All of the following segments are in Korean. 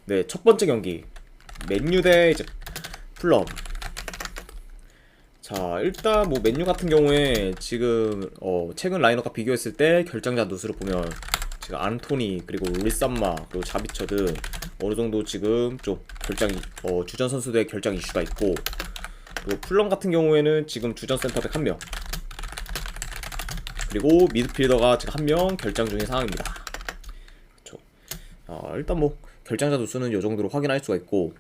네, 첫 번째 경기 맨유 대 이제 풀럼. 자, 일단 뭐 맨유 같은 경우에 지금 최근 라인업과 비교했을 때 결장자 누수를 보면 지금 안토니 그리고 리산마 그리고 자비처드 어느 정도 지금 좀 결장 주전 선수들의 결장 이슈가 있고, 그리고 풀럼 같은 경우에는 지금 주전 센터백 한 명, 그리고 미드필더가 지금 한 명 결장 중인 상황입니다. 그쵸. 일단 뭐 결장자 누수는 이 정도로 확인할 수가 있고,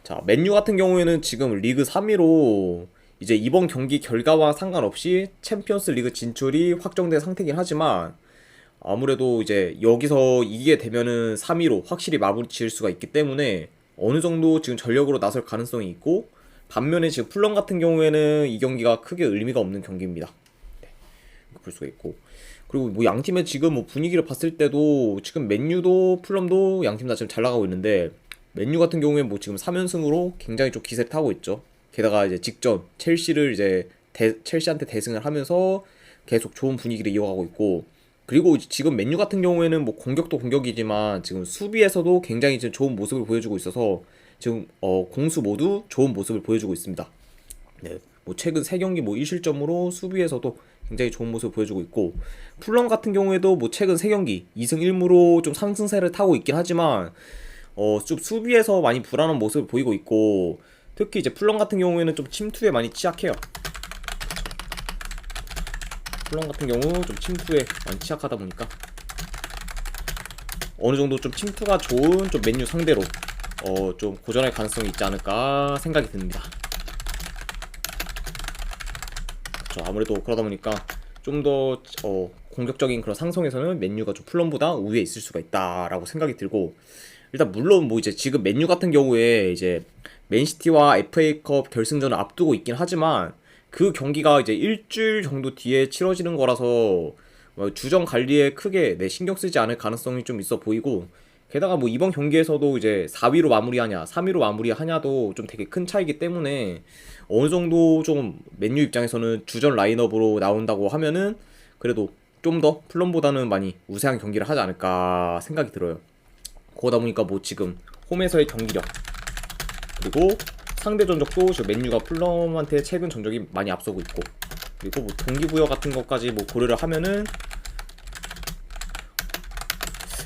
자, 맨유 같은 경우에는 지금 리그 3위로 이제 이번 경기 결과와 상관없이 챔피언스 리그 진출이 확정된 상태긴 하지만, 아무래도 이제 여기서 이기게 되면은 3위로 확실히 마무리 지을 수가 있기 때문에 어느 정도 지금 전력으로 나설 가능성이 있고, 반면에 지금 풀럼 같은 경우에는 이 경기가 크게 의미가 없는 경기입니다. 네, 이렇게 볼 수가 있고, 그리고 뭐 양팀의 지금 뭐 분위기를 봤을 때도 지금 맨유도 풀럼도 양팀 다 지금 잘 나가고 있는데, 맨유 같은 경우에 뭐 지금 3연승으로 굉장히 좀 기세를 타고 있죠. 게다가 이제 직전 첼시를 이제 첼시한테 대승을 하면서 계속 좋은 분위기를 이어가고 있고, 그리고 지금 맨유 같은 경우에는 뭐 공격도 공격이지만 지금 수비에서도 굉장히 지금 좋은 모습을 보여주고 있어서 지금 공수 모두 좋은 모습을 보여주고 있습니다. 네, 뭐 최근 3경기 뭐 1실점으로 수비에서도 굉장히 좋은 모습을 보여주고 있고, 풀럼 같은 경우에도 뭐 최근 3경기 2승 1무로 좀 상승세를 타고 있긴 하지만 좀 수비에서 많이 불안한 모습을 보이고 있고, 특히 이제 풀럼 같은 경우에는 좀 침투에 많이 취약해요. 풀럼 같은 경우 좀 침투에 많이 취약하다 보니까 어느 정도 좀 침투가 좋은 좀 맨유 상대로 좀 고전할 가능성이 있지 않을까 생각이 듭니다. 그렇죠. 아무래도 그러다 보니까 좀 더 공격적인 그런 상성에서는 맨유가 좀 풀럼보다 우위에 있을 수가 있다라고 생각이 들고, 일단 물론 뭐 이제 지금 맨유 같은 경우에 이제 맨시티와 FA컵 결승전을 앞두고 있긴 하지만 그 경기가 이제 일주일 정도 뒤에 치러지는 거라서 주전 관리에 크게 신경 쓰지 않을 가능성이 좀 있어 보이고, 게다가 뭐 이번 경기에서도 이제 4위로 마무리하냐 3위로 마무리하냐도 좀 되게 큰 차이기 때문에 어느 정도 좀 맨유 입장에서는 주전 라인업으로 나온다고 하면은 그래도 좀 더 플럼보다는 많이 우세한 경기를 하지 않을까 생각이 들어요. 그러다 보니까 뭐 지금 홈에서의 경기력, 그리고 상대 전적도 지금 맨유가 플럼한테 최근 전적이 많이 앞서고 있고, 그리고 뭐 동기부여 같은 것까지 뭐 고려를 하면은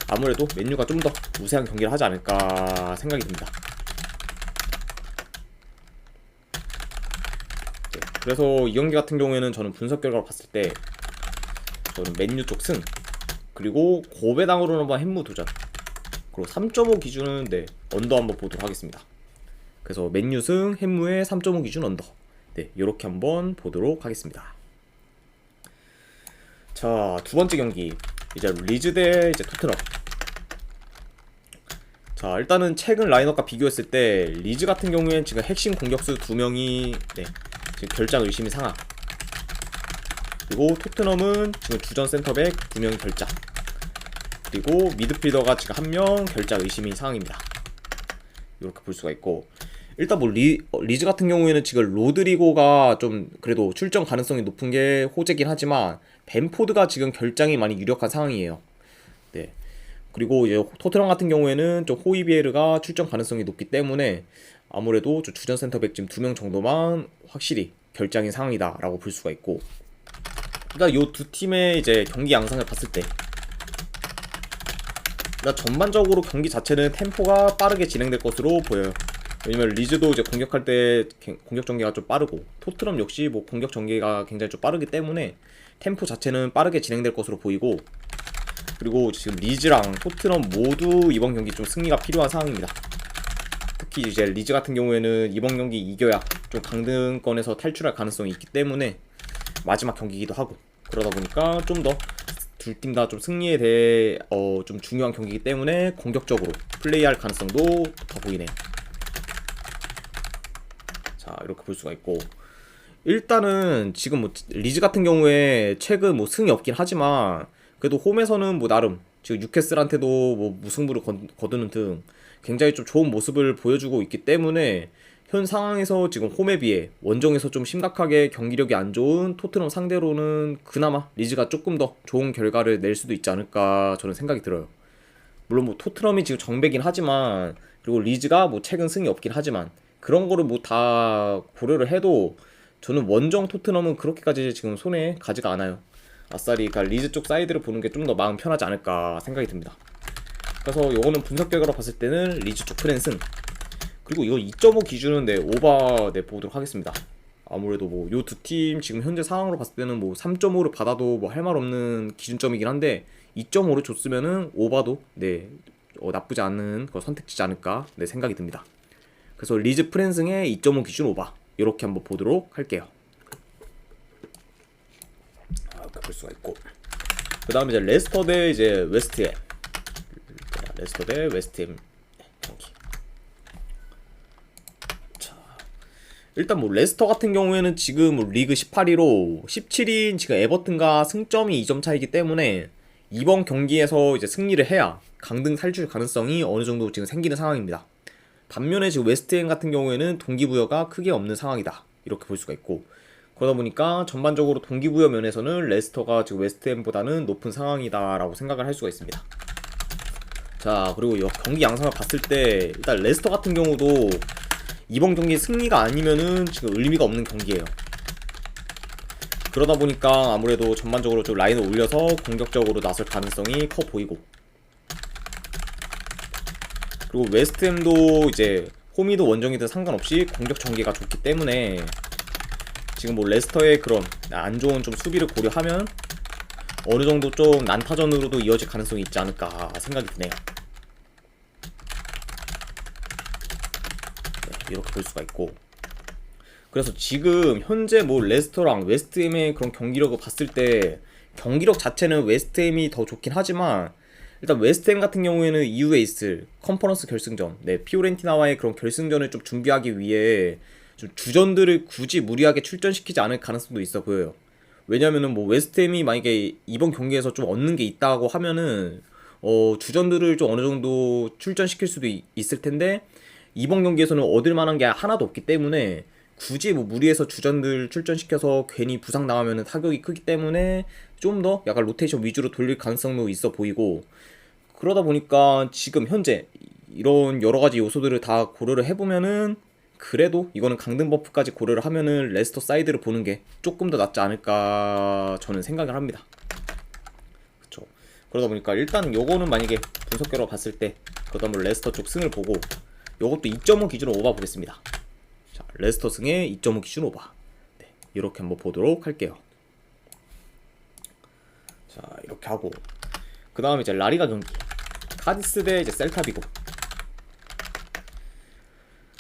아무래도 맨유가 좀 더 우세한 경기를 하지 않을까 생각이 듭니다. 네, 그래서 이 경기 같은 경우에는 저는 분석 결과를 봤을 때 저는 맨유 쪽 승, 그리고 고배당으로는 한번 햄무 도전, 그리고 3.5 기준은 언더 한번 보도록 하겠습니다. 그래서 맨유 승, 햄무의 3.5 기준 언더. 네, 요렇게 한번 보도록 하겠습니다. 자, 두 번째 경기 이제 리즈 대 이제 토트넘. 자, 일단은 최근 라인업과 비교했을 때 리즈 같은 경우에는 지금 핵심 공격수 2명이 지금 결장 의심이 상황, 그리고 토트넘은 지금 주전 센터백 2명이 결장, 그리고 미드필더가 지금 1명 결장 의심인 상황입니다. 이렇게 볼 수가 있고, 일단 뭐 리즈 같은 경우에는 지금 로드리고가 좀 그래도 출전 가능성이 높은 게 호재긴 하지만 벤포드가 지금 결장이 많이 유력한 상황이에요. 네. 그리고 이제 토트넘 같은 경우에는 좀 호이비에르가 출전 가능성이 높기 때문에 아무래도 좀 주전 센터백 지금 2명 정도만 확실히 결장인 상황이다라고 볼 수가 있고, 일단 요 두 팀의 이제 경기 양상을 봤을 때 일단 전반적으로 경기 자체는 템포가 빠르게 진행될 것으로 보여요. 왜냐면 리즈도 이제 공격할 때 공격 전개가 좀 빠르고, 토트넘 역시 뭐 공격 전개가 굉장히 좀 빠르기 때문에 템포 자체는 빠르게 진행될 것으로 보이고, 그리고 지금 리즈랑 토트넘 모두 이번 경기 좀 승리가 필요한 상황입니다. 특히 이제 리즈 같은 경우에는 이번 경기 이겨야 좀 강등권에서 탈출할 가능성이 있기 때문에 마지막 경기이기도 하고, 그러다 보니까 좀 더 둘 팀 다 좀 승리에 대해 좀 중요한 경기이기 때문에 공격적으로 플레이할 가능성도 더 보이네요. 자, 이렇게 볼 수가 있고, 일단은 지금 뭐 리즈 같은 경우에 최근 뭐 승이 없긴 하지만 그래도 홈에서는 뭐 나름 지금 뉴캐슬한테도 뭐 무승부를 거두는 등 굉장히 좀 좋은 모습을 보여주고 있기 때문에 현 상황에서 지금 홈에 비해 원정에서 좀 심각하게 경기력이 안 좋은 토트넘 상대로는 그나마 리즈가 조금 더 좋은 결과를 낼 수도 있지 않을까 저는 생각이 들어요. 물론 뭐 토트넘이 지금 정배긴 하지만, 그리고 리즈가 뭐 최근 승이 없긴 하지만, 그런 거를 뭐 다 고려를 해도 저는 원정 토트넘은 그렇게까지 지금 손에 가지가 않아요. 아싸리 그러니까 리즈 쪽 사이드를 보는 게 좀 더 마음 편하지 않을까 생각이 듭니다. 그래서 요거는 분석 결과로 봤을 때는 리즈 쪽 프랜승. 그리고 이거 2.5 기준은 네 오바 네 보도록 하겠습니다. 아무래도 뭐 요 두 팀 지금 현재 상황으로 봤을 때는 뭐 3.5를 받아도 뭐 할 말 없는 기준점이긴 한데 2.5를 줬으면은 오바도 네 나쁘지 않은 거 선택지지 않을까 네 생각이 듭니다. 그래서 리즈 프랜승의 2.5 기준 오바 이렇게 한번 보도록 할게요. 이렇게 볼 수가 있고, 그 다음에 이제 레스터 대 이제 웨스트햄. 레스터 대 웨스트햄 경기. 자, 일단 뭐 레스터 같은 경우에는 지금 뭐 리그 18위로 17위인 지금 에버튼과 승점이 2점 차이기 때문에 이번 경기에서 이제 승리를 해야 강등 탈출 가능성이 어느 정도 지금 생기는 상황입니다. 반면에 지금 웨스트햄 같은 경우에는 동기부여가 크게 없는 상황이다 이렇게 볼 수가 있고, 그러다 보니까 전반적으로 동기부여 면에서는 레스터가 지금 웨스트햄보다는 높은 상황이다 라고 생각을 할 수가 있습니다. 자, 그리고 경기 양상을 봤을 때 일단 레스터 같은 경우도 이번 경기 승리가 아니면은 지금 의미가 없는 경기예요. 그러다 보니까 아무래도 전반적으로 좀 라인을 올려서 공격적으로 나설 가능성이 커 보이고, 그리고 웨스트햄도 이제 홈이든 원정이든 상관없이 공격 전개가 좋기 때문에 지금 뭐 레스터의 그런 안 좋은 좀 수비를 고려하면 어느 정도 좀 난타전으로도 이어질 가능성이 있지 않을까 생각이 드네요. 네, 이렇게 볼 수가 있고, 그래서 지금 현재 뭐 레스터랑 웨스트햄의 그런 경기력을 봤을 때 경기력 자체는 웨스트햄이 더 좋긴 하지만, 일단 웨스트햄 같은 경우에는 이후에 있을 컨퍼런스 결승전, 네, 피오렌티나와의 그런 결승전을 좀 준비하기 위해 좀 주전들을 굳이 무리하게 출전시키지 않을 가능성도 있어 보여요. 왜냐면은 뭐 웨스트햄이 만약에 이번 경기에서 좀 얻는 게 있다고 하면은 주전들을 좀 어느 정도 출전시킬 수도 있을 텐데, 이번 경기에서는 얻을 만한 게 하나도 없기 때문에 굳이 뭐 무리해서 주전들 출전시켜서 괜히 부상 나가면은 타격이 크기 때문에 좀 더 약간 로테이션 위주로 돌릴 가능성도 있어 보이고, 그러다 보니까 지금 현재 이런 여러 가지 요소들을 다 고려를 해보면은 그래도 이거는 강등 버프까지 고려를 하면은 레스터 사이드를 보는 게 조금 더 낫지 않을까 저는 생각을 합니다. 그쵸. 그러다 보니까 일단 요거는 만약에 분석 결과 봤을 때 그다음 뭐 레스터 쪽 승을 보고 요것도 2.5 기준으로 오바 보겠습니다. 자, 레스터 승의 2.5 기준 오바. 네, 이렇게 한번 보도록 할게요. 자, 이렇게 하고 그 다음에 이제 라리가 경기 카디스 대 이제 셀타비고.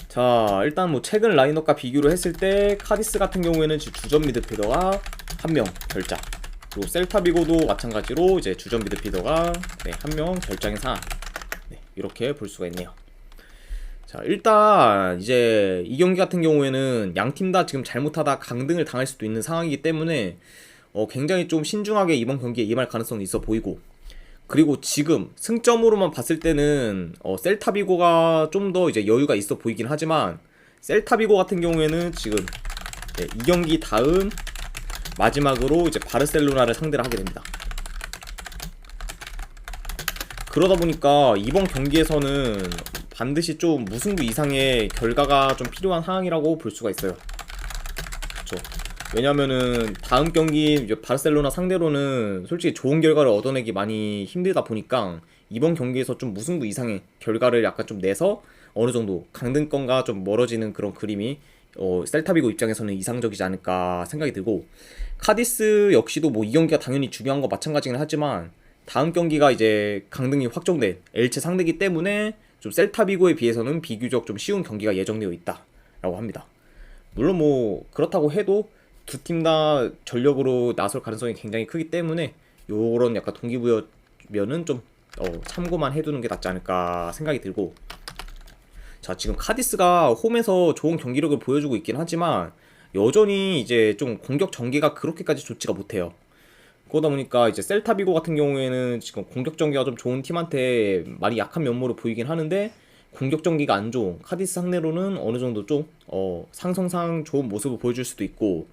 자, 일단 뭐 최근 라인업과 비교를 했을 때 카디스 같은 경우에는 주전 미드필더가 한 명 결장, 그리고 셀타비고도 마찬가지로 이제 주전 미드필더가 네, 한 명 결장의 상황. 네, 이렇게 볼 수가 있네요. 자, 일단 이제 이 경기 같은 경우에는 양 팀 다 지금 잘못하다 강등을 당할 수도 있는 상황이기 때문에 굉장히 좀 신중하게 이번 경기에 임할 가능성이 있어 보이고, 그리고 지금 승점으로만 봤을 때는 셀타비고가 좀 더 이제 여유가 있어 보이긴 하지만, 셀타비고 같은 경우에는 지금 네, 이 경기 다음 마지막으로 이제 바르셀로나를 상대를 하게 됩니다. 그러다 보니까 이번 경기에서는 반드시 좀 무승부 이상의 결과가 좀 필요한 상황이라고 볼 수가 있어요. 그렇죠. 왜냐면은 다음 경기 이제 바르셀로나 상대로는 솔직히 좋은 결과를 얻어내기 많이 힘들다 보니까 이번 경기에서 좀 무승부 이상의 결과를 약간 좀 내서 어느 정도 강등권과 좀 멀어지는 그런 그림이 셀타비고 입장에서는 이상적이지 않을까 생각이 들고, 카디스 역시도 뭐 이 경기가 당연히 중요한 거 마찬가지긴 하지만 다음 경기가 이제 강등이 확정된 엘체 상대이기 때문에 좀 셀타비고에 비해서는 비교적 좀 쉬운 경기가 예정되어 있다라고 합니다. 물론 뭐 그렇다고 해도 두 팀 다 전력으로 나설 가능성이 굉장히 크기 때문에 요런 약간 동기부여면은 좀 참고만 해두는 게 낫지 않을까 생각이 들고, 자, 지금 카디스가 홈에서 좋은 경기력을 보여주고 있긴 하지만 여전히 이제 좀 공격 전개가 그렇게까지 좋지가 못해요. 그러다 보니까 이제 셀타비고 같은 경우에는 지금 공격 전개가 좀 좋은 팀한테 많이 약한 면모를 보이긴 하는데, 공격 전개가 안 좋은 카디스 상대로는 어느 정도 좀 상성상 좋은 모습을 보여줄 수도 있고,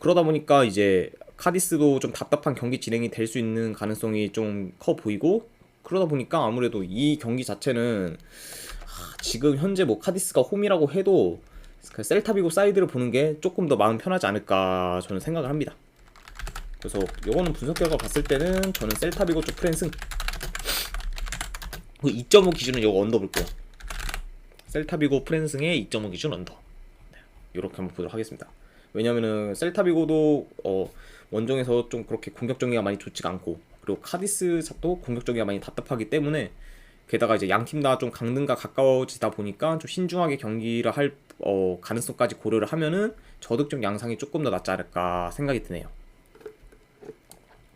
그러다 보니까 이제 카디스도 좀 답답한 경기 진행이 될 수 있는 가능성이 좀 커 보이고, 그러다 보니까 아무래도 이 경기 자체는 지금 현재 뭐 카디스가 홈이라고 해도 그 셀타비고 사이드를 보는 게 조금 더 마음 편하지 않을까 저는 생각을 합니다. 그래서 요거는 분석 결과 봤을 때는 저는 셀타비고 쪽 프랜승 2.5 기준은 요거 언더 볼 거예요. 셀타비고 프랜승의 2.5 기준 언더. 이렇게 한번 보도록 하겠습니다. 왜냐면은 셀타비고도 원정에서 좀 그렇게 공격 전개가 많이 좋지가 않고, 그리고 카디스 도 공격 전개가 많이 답답하기 때문에, 게다가 이제 양 팀 다 좀 강등과 가까워지다 보니까 좀 신중하게 경기를 할 가능성까지 고려를 하면은 저득점 양상이 조금 더 낫지 않을까 생각이 드네요.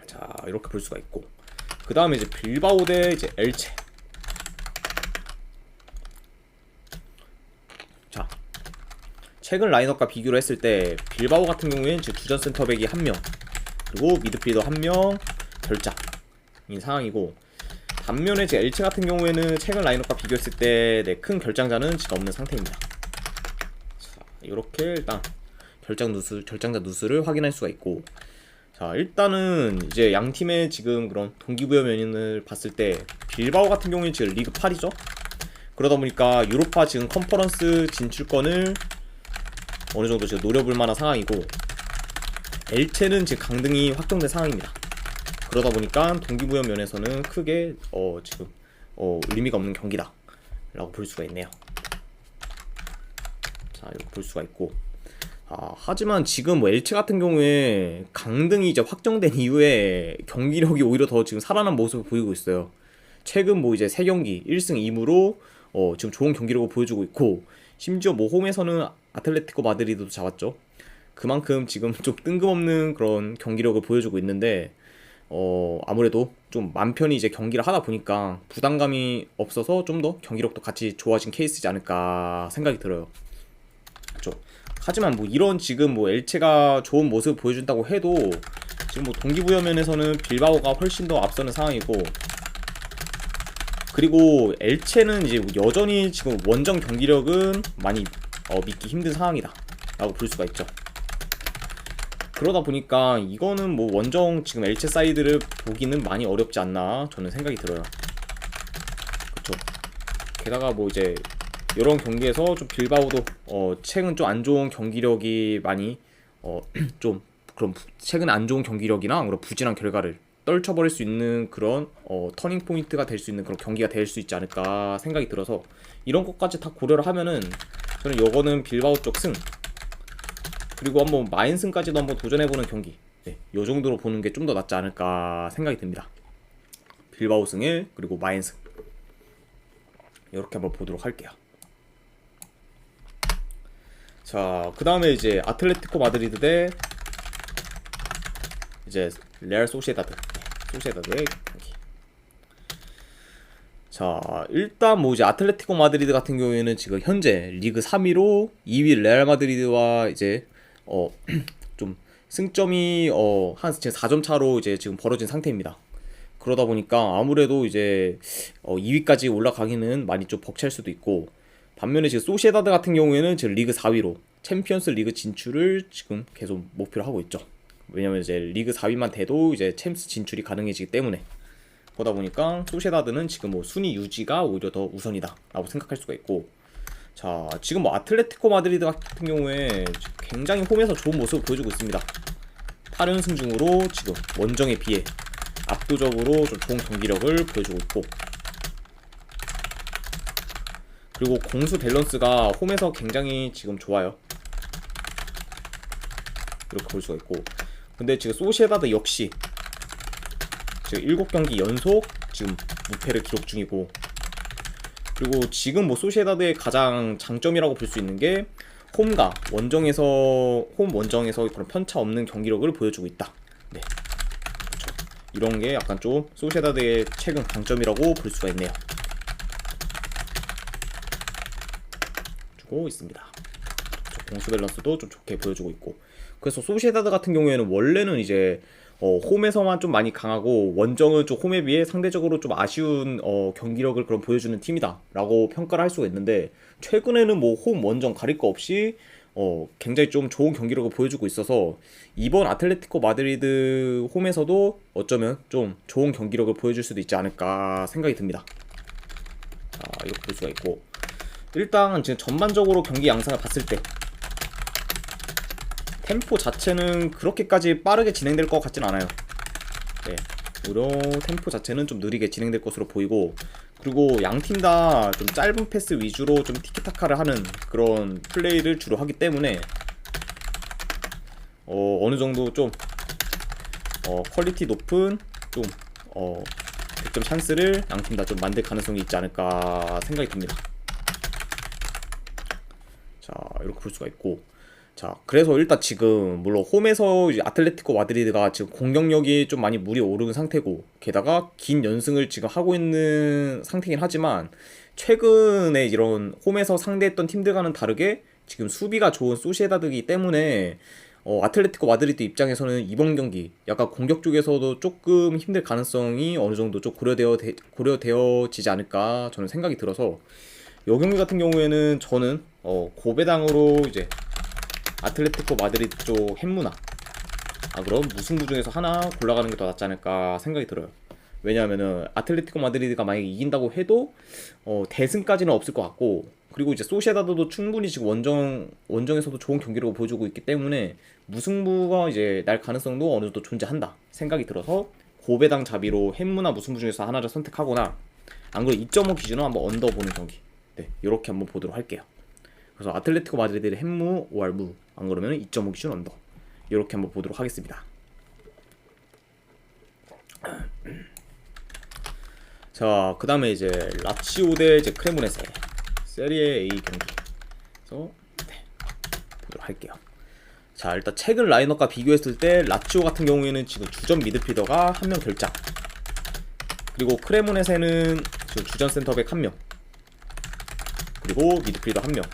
자, 이렇게 볼 수가 있고, 그 다음에 이제 빌바오 대 이제 엘체. 자, 최근 라인업과 비교를 했을 때 빌바오 같은 경우에는 지금 주전 센터백이 1명, 그리고 미드필더 1명, 결장인 상황이고, 반면에 제 엘체 같은 경우에는 최근 라인업과 비교했을 때 큰 결장자는 지금 없는 상태입니다. 자, 이렇게 일단 결장자 누수를 확인할 수가 있고, 자, 일단은 이제 양 팀의 지금 그런 동기부여 면을 봤을 때 빌바오 같은 경우는 지금 리그 8이죠. 그러다 보니까 유로파 지금 컨퍼런스 진출권을 어느 정도 지금 노려볼 만한 상황이고, 엘체는 지금 강등이 확정된 상황입니다. 그러다 보니까 동기부여 면에서는 크게 지금 의미가 없는 경기다 라고 볼 수가 있네요. 자, 이렇게 볼 수가 있고, 하지만 지금 뭐 엘체 같은 경우에 강등이 이제 확정된 이후에 경기력이 오히려 더 지금 살아난 모습을 보이고 있어요. 최근 뭐 이제 3경기 1승 2무로 지금 좋은 경기력을 보여주고 있고, 심지어 뭐 홈에서는 아틀레티코 마드리드도 잡았죠. 그만큼 지금 좀 뜬금없는 그런 경기력을 보여주고 있는데, 아무래도 좀 맘 편히 이제 경기를 하다 보니까 부담감이 없어서 좀 더 경기력도 같이 좋아진 케이스지 않을까 생각이 들어요. 그렇죠. 하지만 뭐 이런 지금 뭐 엘체가 좋은 모습을 보여준다고 해도 지금 뭐 동기부여 면에서는 빌바오가 훨씬 더 앞서는 상황이고, 그리고 엘체는 이제 여전히 지금 원정 경기력은 많이 믿기 힘든 상황이다 라고 볼 수가 있죠. 그러다 보니까 이거는 뭐 원정 지금 엘체 사이드를 보기는 많이 어렵지 않나 저는 생각이 들어요. 그쵸. 게다가 뭐 이제 이런 경기에서 좀 빌바오도 최근 좀 안 좋은 경기력이 많이 좀 그런 최근 안 좋은 경기력이나 그런 부진한 결과를 떨쳐버릴 수 있는 그런 터닝 포인트가 될 수 있는 그런 경기가 될 수 있지 않을까 생각이 들어서, 이런 것까지 다 고려를 하면은 저는 요거는 빌바오 쪽 승, 그리고 한번 마인승까지도 한번 도전해보는 경기, 요 정도로 보는 게 좀 더 낫지 않을까 생각이 듭니다. 빌바오 승1 그리고 마인승, 이렇게 한번 보도록 할게요. 자, 그 다음에 이제 아틀레티코 마드리드 대 이제 레알 소시에다드의 경기. 자, 일단 뭐 이제 아틀레티코 마드리드 같은 경우에는 지금 현재 리그 3위로 2위 레알 마드리드와 이제 좀 승점이 한 지금 4점 차로 이제 지금 벌어진 상태입니다. 그러다 보니까 아무래도 이제 2위까지 올라가기는 많이 좀 벅찰 수도 있고, 반면에 지금 소시에다드 같은 경우에는 지금 리그 4위로 챔피언스 리그 진출을 지금 계속 목표로 하고 있죠. 왜냐면 이제 리그 4위만 돼도 이제 챔스 진출이 가능해지기 때문에, 그러다 보니까 소시에다드는 지금 뭐 순위 유지가 오히려 더 우선이다 라고 생각할 수가 있고, 자, 지금 뭐 아틀레티코 마드리드 같은 경우에 굉장히 홈에서 좋은 모습을 보여주고 있습니다. 8연승 중으로 지금 원정에 비해 압도적으로 좀 좋은 경기력을 보여주고 있고, 그리고 공수 밸런스가 홈에서 굉장히 지금 좋아요. 이렇게 볼 수가 있고, 근데 지금 소시에다드 역시 지금 7경기 연속 지금 무패를 기록 중이고, 그리고 지금 뭐 소시에다드의 가장 장점이라고 볼 수 있는 게 홈 원정에서 그런 편차 없는 경기력을 보여주고 있다. 네, 그렇죠. 이런 게 약간 좀 소시에다드의 최근 강점이라고 볼 수가 있네요. 주고 있습니다. 그렇죠. 공수 밸런스도 좀 좋게 보여주고 있고, 그래서 소시에다드 같은 경우에는 원래는 이제 홈에서만 좀 많이 강하고 원정은 좀 홈에 비해 상대적으로 좀 아쉬운 경기력을 그럼 보여주는 팀이다 라고 평가를 할 수가 있는데, 최근에는 뭐 홈 원정 가릴 거 없이 굉장히 좀 좋은 경기력을 보여주고 있어서 이번 아틀레티코 마드리드 홈에서도 어쩌면 좀 좋은 경기력을 보여줄 수도 있지 않을까 생각이 듭니다. 자, 이렇게 볼 수가 있고, 일단 지금 전반적으로 경기 양상을 봤을 때 템포 자체는 그렇게까지 빠르게 진행될 것 같진 않아요. 네, 오히려 템포 자체는 좀 느리게 진행될 것으로 보이고, 그리고 양 팀 다 좀 짧은 패스 위주로 좀 티키타카를 하는 그런 플레이를 주로 하기 때문에 어느 정도 좀 퀄리티 높은 좀 득점 찬스를 양 팀 다 좀 만들 가능성이 있지 않을까 생각이 듭니다. 자, 이렇게 볼 수가 있고, 자, 그래서 일단 지금 물론 홈에서 이제 아틀레티코 마드리드가 지금 공격력이 좀 많이 물이 오르는 상태고, 게다가 긴 연승을 지금 하고 있는 상태긴 하지만 최근에 이런 홈에서 상대했던 팀들과는 다르게 지금 수비가 좋은 소시에다드이기 때문에 아틀레티코 마드리드 입장에서는 이번 경기 약간 공격 쪽에서도 조금 힘들 가능성이 어느 정도 좀 고려되어지지 않을까 저는 생각이 들어서, 이 경기 같은 경우에는 저는 고배당으로 이제 아틀레티코 마드리드 쪽 햄무나, 그럼 무승부 중에서 하나 골라가는 게 더 낫지 않을까 생각이 들어요. 왜냐하면은 아틀레티코 마드리드가 만약에 이긴다고 해도 대승까지는 없을 것 같고, 그리고 이제 소시에다드도 충분히 지금 원정에서도 좋은 경기력을 보여주고 있기 때문에 무승부가 이제 날 가능성도 어느 정도 존재한다 생각이 들어서, 고배당 자비로 햄무나 무승부 중에서 하나를 선택하거나, 안 그래도 2.5 기준으로 한번 언더 보는 경기, 네, 이렇게 한번 보도록 할게요. 그래서 아틀레티코 마드리드의 햄무, 오알무, 안 그러면 2.5 기준 언더, 이렇게 한번 보도록 하겠습니다. 자, 그 다음에 이제 라치오 대 이제 크레모네세 세리에 A 경기에서 보도록 할게요. 자, 일단 최근 라인업과 비교했을 때 라치오 같은 경우에는 지금 주전 미드필더가 1명 결장, 그리고 크레모네세는 지금 주전 센터백 1명, 그리고 미드필더 1명,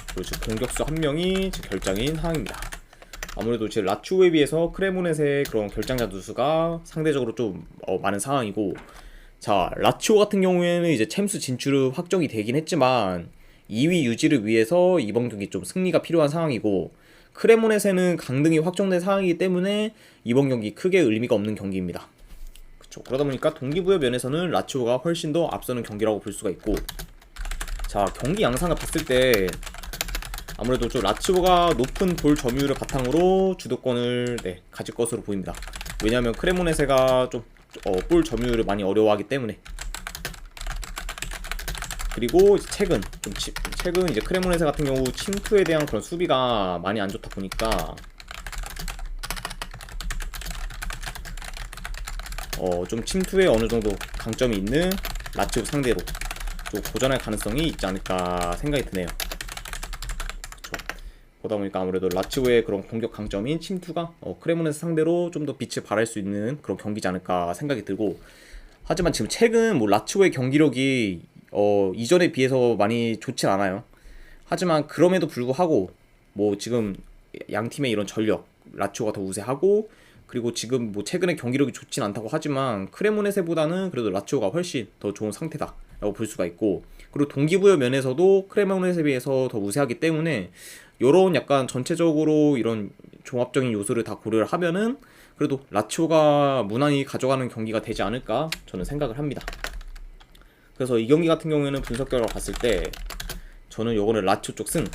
그리고 지금 공격수 1명이 지금 결장인 상황입니다. 아무래도 지금 라치오에 비해서 크레모네세의 그런 결장자 누수가 상대적으로 좀 많은 상황이고, 자, 라치오 같은 경우에는 이제 챔스 진출은 확정이 되긴 했지만 2위 유지를 위해서 이번 경기 좀 승리가 필요한 상황이고, 크레모네세는 강등이 확정된 상황이기 때문에 이번 경기 크게 의미가 없는 경기입니다. 그쵸, 그러다 보니까 동기부여 면에서는 라치오가 훨씬 더 앞서는 경기라고 볼 수가 있고, 자, 경기 양상을 봤을 때 아무래도 좀 라치오가 높은 볼 점유율을 바탕으로 주도권을 가질 것으로 보입니다. 왜냐하면 크레모네세가 좀 볼 점유율을 많이 어려워하기 때문에, 그리고 최근 이제 크레모네세 같은 경우 침투에 대한 그런 수비가 많이 안 좋다 보니까 좀 침투에 어느 정도 강점이 있는 라치오 상대로 좀 고전할 가능성이 있지 않을까 생각이 드네요. 그러다 보니까 아무래도 라치오의 그런 공격 강점인 침투가 크레모네세 상대로 좀 더 빛을 발할 수 있는 그런 경기지 않을까 생각이 들고, 하지만 지금 최근 뭐 라치오의 경기력이 이전에 비해서 많이 좋진 않아요. 하지만 그럼에도 불구하고 뭐 지금 양 팀의 이런 전력, 라치오가 더 우세하고, 그리고 지금 뭐 최근에 경기력이 좋진 않다고 하지만 크레모네세보다는 그래도 라치오가 훨씬 더 좋은 상태다라고 볼 수가 있고, 그리고 동기부여 면에서도 크레모네세에 비해서 더 우세하기 때문에 요런 약간 전체적으로 이런 종합적인 요소를 다 고려를 하면은 그래도 라치오가 무난히 가져가는 경기가 되지 않을까 저는 생각을 합니다. 그래서 이 경기 같은 경우에는 분석 결과 봤을 때 저는 요거는 라치오 쪽 승,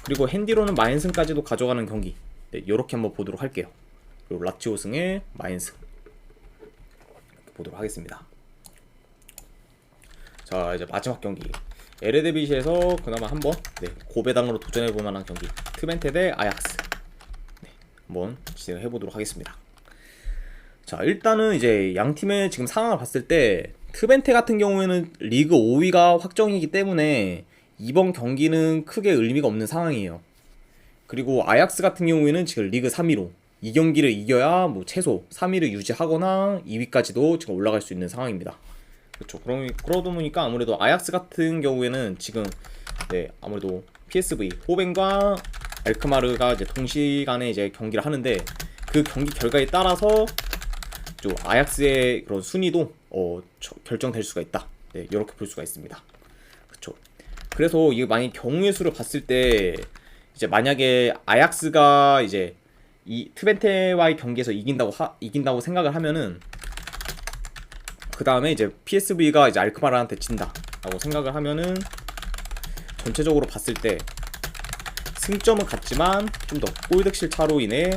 그리고 핸디로는 마인승까지도 가져가는 경기, 요렇게 한번 보도록 할게요. 그리고 라치오 승에 마인승 보도록 하겠습니다. 자, 이제 마지막 경기, 에레데비시에서 그나마 한번 고배당으로 도전해볼 만한 경기, 트벤테 대 아약스, 한번 진행해보도록 하겠습니다. 자, 일단은 이제 양 팀의 지금 상황을 봤을 때 트벤테 같은 경우에는 리그 5위가 확정이기 때문에 이번 경기는 크게 의미가 없는 상황이에요. 그리고 아약스 같은 경우에는 지금 리그 3위로 이 경기를 이겨야 뭐 최소 3위를 유지하거나 2위까지도 지금 올라갈 수 있는 상황입니다. 그렇죠. 그러다 보니까 아무래도 아약스 같은 경우에는 지금 아무래도 PSV 호벤과 알크마르가 이제 동시간에 이제 경기를 하는데, 그 경기 결과에 따라서 좀 아약스의 그런 순위도 결정될 수가 있다. 이렇게 볼 수가 있습니다. 그렇죠. 그래서 이게 만약 경우의 수를 봤을 때 이제 만약에 아약스가 이제 이 트벤테와의 경기에서 이긴다고 생각을 하면은 그 다음에 이제 PSV가 이제 알크마르한테 진다라고 생각을 하면은 전체적으로 봤을 때 승점은 같지만 좀 더 골득실 차로 인해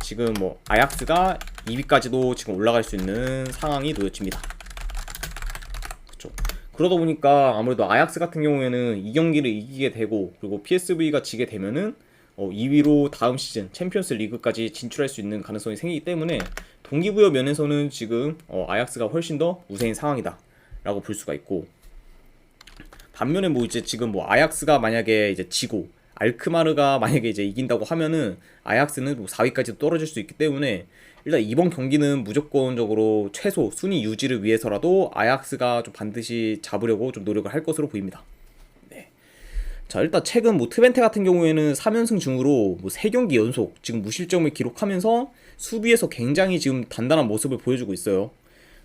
지금 뭐 아약스가 2위까지도 지금 올라갈 수 있는 상황이 놓여집니다. 그렇죠. 그러다 보니까 아무래도 아약스 같은 경우에는 이 경기를 이기게 되고 그리고 PSV가 지게 되면은 2위로 다음 시즌 챔피언스 리그까지 진출할 수 있는 가능성이 생기기 때문에 동기부여 면에서는 지금 아약스가 훨씬 더 우세인 상황이다 라고 볼 수가 있고, 반면에 뭐 이제 지금 뭐 아약스가 만약에 이제 지고 알크마르가 만약에 이제 이긴다고 하면은 아약스는 뭐 4위까지 떨어질 수 있기 때문에 일단 이번 경기는 무조건적으로 최소 순위 유지를 위해서라도 아약스가 좀 반드시 잡으려고 좀 노력을 할 것으로 보입니다. 네. 자, 일단 최근 뭐 트벤테 같은 경우에는 3연승 중으로 뭐 3경기 연속 지금 무실점을 기록하면서 수비에서 굉장히 지금 단단한 모습을 보여주고 있어요.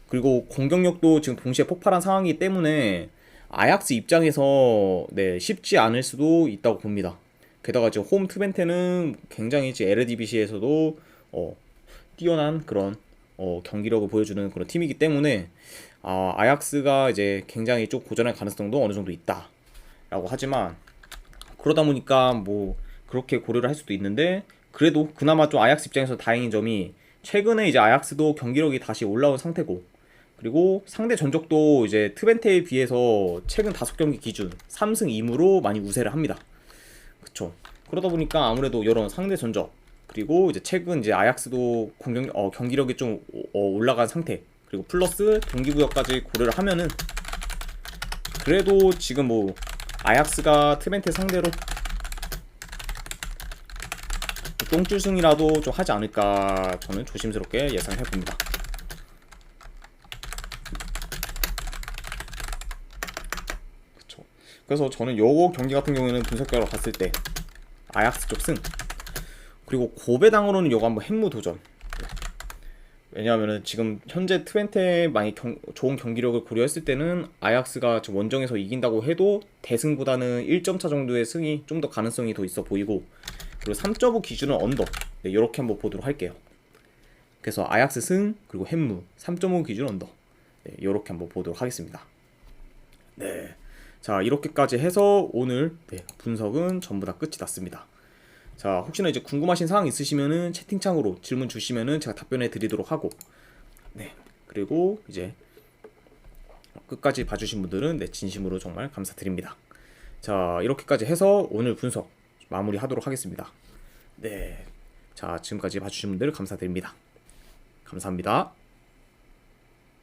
그리고 공격력도 지금 동시에 폭발한 상황이기 때문에 아약스 입장에서 쉽지 않을 수도 있다고 봅니다. 게다가 지금 홈 트벤테는 굉장히 지금 에르디비시에서도 뛰어난 그런 경기력을 보여주는 그런 팀이기 때문에 아약스가 이제 굉장히 좀 고전할 가능성도 어느 정도 있다라고 하지만, 그러다 보니까 뭐 그렇게 고려를 할 수도 있는데, 그래도 그나마 좀 아약스 입장에서 다행인 점이 최근에 이제 아약스도 경기력이 다시 올라온 상태고, 그리고 상대 전적도 이제 트벤테에 비해서 최근 5경기 기준 3승 2무로 많이 우세를 합니다. 그쵸. 그러다 보니까 아무래도 이런 상대 전적, 그리고 이제 최근 이제 아약스도 경기력이 좀 올라간 상태, 그리고 플러스 동기부여까지 고려를 하면은 그래도 지금 뭐 아약스가 트벤테 상대로 똥줄승이라도 좀 하지 않을까 저는 조심스럽게 예상해 봅니다. 그쵸. 그래서 저는 요거 경기 같은 경우에는 분석 결과 봤을 때 아약스 쪽 승, 그리고 고배당으로는 요거 한번 햄무 도전. 왜냐하면은 지금 현재 트벤테 많이 좋은 경기력을 고려했을 때는 아약스가 지금 원정에서 이긴다고 해도 대승보다는 1점 차 정도의 승이 좀 더 가능성이 더 있어 보이고, 그리고 3.5 기준은 언더, 이렇게 한번 보도록 할게요. 그래서 아약스 승, 그리고 햄무 3.5 기준 언더, 이렇게 한번 보도록 하겠습니다. 네, 자 이렇게까지 해서 오늘 분석은 전부 다 끝이 났습니다. 자, 혹시나 이제 궁금하신 사항 있으시면은 채팅창으로 질문 주시면은 제가 답변해 드리도록 하고, 그리고 이제 끝까지 봐주신 분들은 진심으로 정말 감사드립니다. 자, 이렇게까지 해서 오늘 분석 마무리 하도록 하겠습니다. 자, 지금까지 봐주신 분들 감사드립니다. 감사합니다.